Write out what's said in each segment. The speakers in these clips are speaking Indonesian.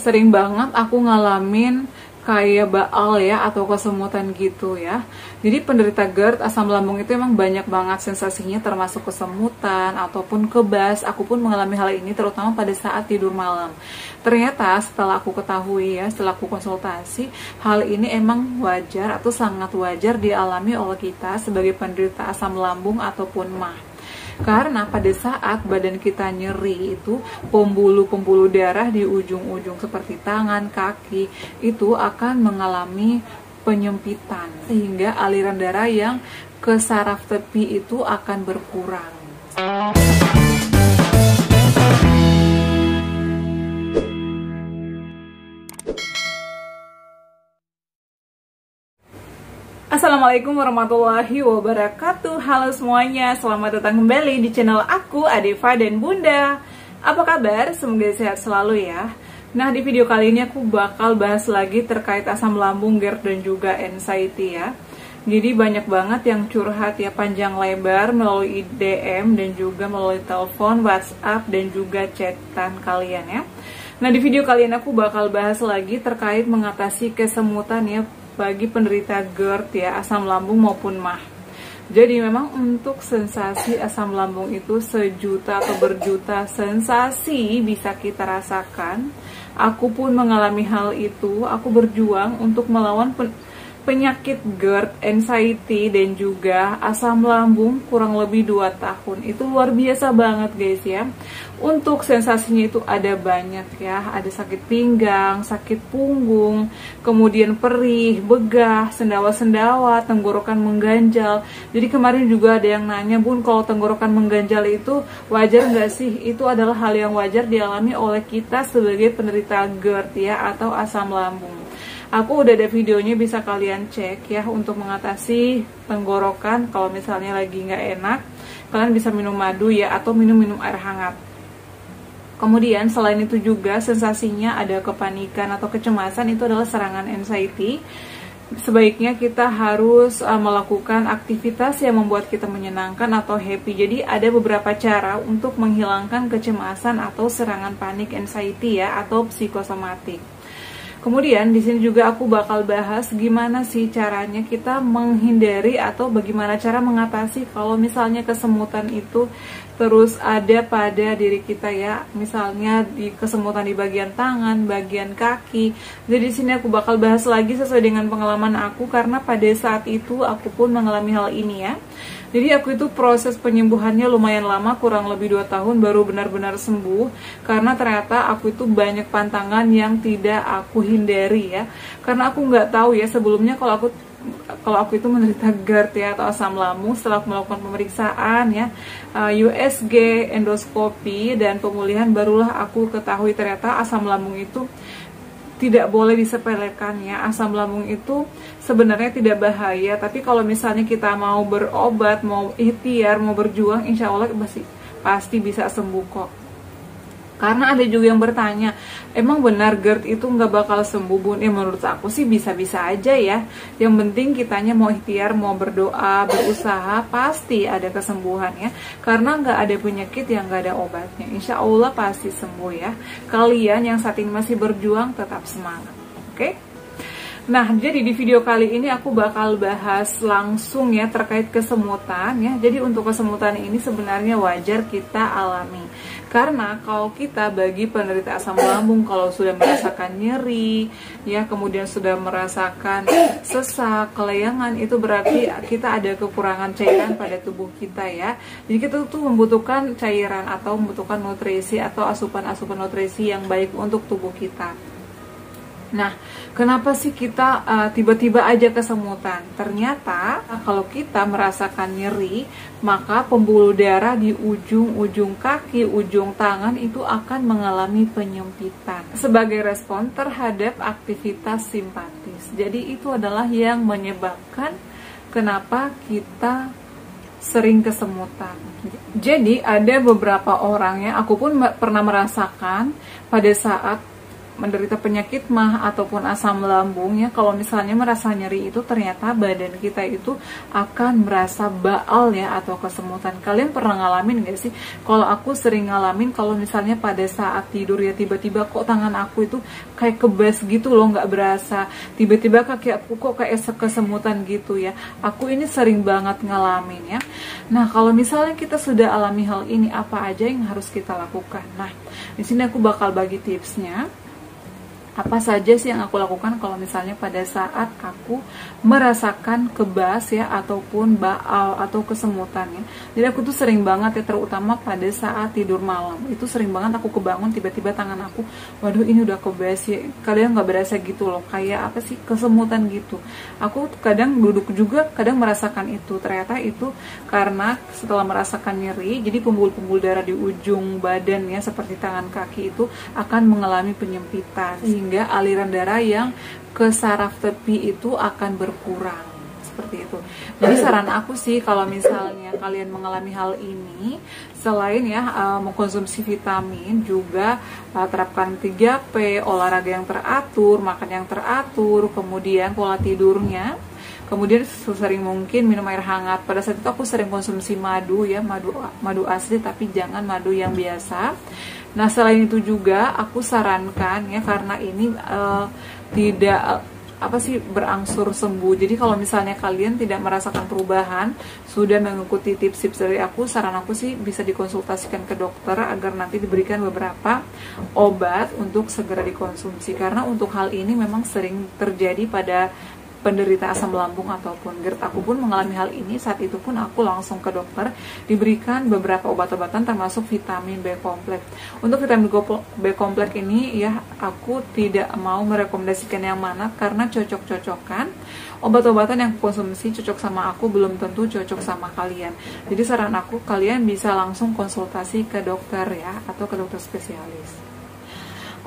sering banget aku ngalamin kayak baal ya, atau kesemutan gitu ya. Jadi penderita GERD asam lambung itu emang banyak banget sensasinya, termasuk kesemutan ataupun kebas. Aku pun mengalami hal ini terutama pada saat tidur malam. Ternyata setelah aku ketahui ya, setelah aku konsultasi, hal ini emang wajar atau sangat wajar dialami oleh kita sebagai penderita asam lambung ataupun MAH. Karena pada saat badan kita nyeri itu, pembuluh-pembuluh darah di ujung-ujung seperti tangan, kaki itu akan mengalami penyempitan, sehingga aliran darah yang ke saraf tepi itu akan berkurang. Assalamualaikum warahmatullahi wabarakatuh. Halo semuanya, selamat datang kembali di channel aku, Adeva dan Bunda. Apa kabar? Semoga sehat selalu ya. Nah, di video kali ini aku bakal bahas lagi terkait asam lambung, GERD dan juga anxiety ya. Jadi banyak banget yang curhat ya, panjang lebar melalui DM dan juga melalui telepon, WhatsApp dan juga chatan kalian ya. Nah, di video kali ini aku bakal bahas lagi terkait mengatasi kesemutan ya bagi penderita GERD ya, asam lambung maupun MAH. Jadi memang untuk sensasi asam lambung itu sejuta atau berjuta sensasi bisa kita rasakan. Aku pun mengalami hal itu. Aku berjuang untuk melawan penyakit GERD, anxiety dan juga asam lambung kurang lebih 2 tahun. Itu luar biasa banget guys ya. Untuk sensasinya itu ada banyak ya. Ada sakit pinggang, sakit punggung, kemudian perih, begah, sendawa-sendawa, tenggorokan mengganjal. Jadi kemarin juga ada yang nanya, Bun, kalau tenggorokan mengganjal itu wajar nggak sih? Itu adalah hal yang wajar dialami oleh kita sebagai penderita GERD ya, atau asam lambung. Aku udah ada videonya, bisa kalian cek ya, untuk mengatasi tenggorokan. Kalau misalnya lagi nggak enak, kalian bisa minum madu ya, atau minum air hangat. Kemudian selain itu juga sensasinya ada kepanikan atau kecemasan, itu adalah serangan anxiety. Sebaiknya kita harus melakukan aktivitas yang membuat kita menyenangkan atau happy. Jadi ada beberapa cara untuk menghilangkan kecemasan atau serangan panik anxiety ya, atau psikosomatik. Kemudian di sini juga aku bakal bahas gimana sih caranya kita menghindari atau bagaimana cara mengatasi kalau misalnya kesemutan itu terus ada pada diri kita ya. Misalnya di kesemutan di bagian tangan, bagian kaki. Jadi di sini aku bakal bahas lagi sesuai dengan pengalaman aku, karena pada saat itu aku pun mengalami hal ini ya. Jadi aku itu proses penyembuhannya lumayan lama, kurang lebih 2 tahun baru benar-benar sembuh. Karena ternyata aku itu banyak pantangan yang tidak aku hindari ya. Karena aku nggak tahu ya sebelumnya kalau aku itu menderita GERD ya, atau asam lambung. Setelah melakukan pemeriksaan ya, USG, endoskopi dan pemulihan, barulah aku ketahui ternyata asam lambung itu tidak boleh disepelekan ya. Asam lambung itu sebenarnya tidak bahaya, tapi kalau misalnya kita mau berobat, mau ikhtiar, mau berjuang, insya Allah pasti bisa sembuh kok. Karena ada juga yang bertanya, emang benar GERD itu nggak bakal sembuh, Bun? Ya menurut aku sih bisa-bisa aja ya. Yang penting kitanya mau ikhtiar, mau berdoa, berusaha, pasti ada kesembuhan ya. Karena nggak ada penyakit yang nggak ada obatnya. Insya Allah pasti sembuh ya. Kalian yang saat ini masih berjuang, tetap semangat. Oke? Nah, jadi di video kali ini aku bakal bahas langsung ya terkait kesemutan ya. Jadi untuk kesemutan ini sebenarnya wajar kita alami. Karena kalau kita bagi penderita asam lambung, kalau sudah merasakan nyeri ya, kemudian sudah merasakan sesak, kelayangan, itu berarti kita ada kekurangan cairan pada tubuh kita ya. Jadi kita tuh membutuhkan cairan atau membutuhkan nutrisi atau asupan-asupan nutrisi yang baik untuk tubuh kita. Nah, kenapa sih kita tiba-tiba aja kesemutan? Ternyata kalau kita merasakan nyeri, maka pembuluh darah di ujung-ujung kaki, ujung tangan itu akan mengalami penyempitan sebagai respon terhadap aktivitas simpatis. Jadi itu adalah yang menyebabkan kenapa kita sering kesemutan. Jadi ada beberapa orang ya, aku pun pernah merasakan pada saat menderita penyakit mah ataupun asam lambung ya, kalau misalnya merasa nyeri itu ternyata badan kita itu akan merasa baal ya atau kesemutan. Kalian pernah ngalamin gak sih? Kalau aku sering ngalamin kalau misalnya pada saat tidur ya tiba-tiba kok tangan aku itu kayak kebas gitu loh, nggak berasa. Tiba-tiba kaki aku kok kayak kesemutan gitu ya. Aku ini sering banget ngalamin ya. Nah, kalau misalnya kita sudah alami hal ini, apa aja yang harus kita lakukan? Nah, di sini aku bakal bagi tipsnya. Apa saja sih yang aku lakukan kalau misalnya pada saat aku merasakan kebas ya ataupun baal atau kesemutan ya. Jadi aku tuh sering banget ya, terutama pada saat tidur malam. Itu sering banget aku kebangun tiba-tiba tangan aku, waduh ini udah kebas ya. Kadang nggak berasa gitu loh, kayak apa sih, kesemutan gitu. Aku kadang duduk juga kadang merasakan itu. Ternyata itu karena setelah merasakan nyeri, jadi pembuluh-pembuluh darah di ujung badan ya seperti tangan kaki itu akan mengalami penyempitan, sehingga aliran darah yang ke saraf tepi itu akan berkurang seperti itu. Jadi saran aku sih kalau misalnya kalian mengalami hal ini, selain ya mengkonsumsi vitamin, juga terapkan 3P, olahraga yang teratur, makan yang teratur, kemudian pola tidurnya. Kemudian sesering mungkin minum air hangat. Pada saat itu aku sering konsumsi madu ya, madu asli, tapi jangan madu yang biasa. Nah, selain itu juga aku sarankan ya, karena ini tidak berangsur sembuh. Jadi kalau misalnya kalian tidak merasakan perubahan, sudah mengikuti tips-tips dari aku, saran aku sih bisa dikonsultasikan ke dokter agar nanti diberikan beberapa obat untuk segera dikonsumsi. Karena untuk hal ini memang sering terjadi pada penderita asam lambung ataupun GERD. Aku pun mengalami hal ini. Saat itu pun aku langsung ke dokter, diberikan beberapa obat-obatan termasuk vitamin B kompleks. Untuk vitamin B kompleks ini ya, aku tidak mau merekomendasikan yang mana karena cocok-cocokan. Obat-obatan yang konsumsi cocok sama aku belum tentu cocok sama kalian. Jadi saran aku, kalian bisa langsung konsultasi ke dokter ya, atau ke dokter spesialis.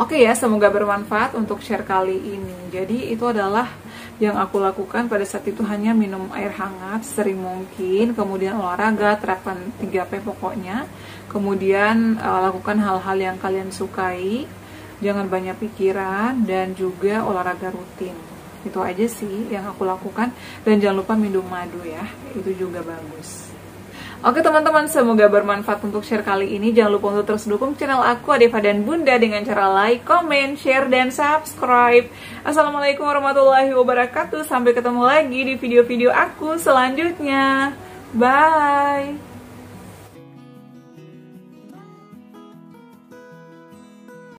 Oke ya, semoga bermanfaat untuk share kali ini. Jadi itu adalah yang aku lakukan pada saat itu, hanya minum air hangat sering mungkin, kemudian olahraga, terapkan 3P pokoknya, kemudian lakukan hal-hal yang kalian sukai, jangan banyak pikiran, dan juga olahraga rutin. Itu aja sih yang aku lakukan, dan jangan lupa minum madu ya, itu juga bagus. Oke teman-teman, semoga bermanfaat untuk share kali ini. Jangan lupa untuk terus dukung channel aku Adeva dan Bunda dengan cara like, comment, share, dan subscribe. Assalamualaikum warahmatullahi wabarakatuh. Sampai ketemu lagi di video-video aku selanjutnya. Bye.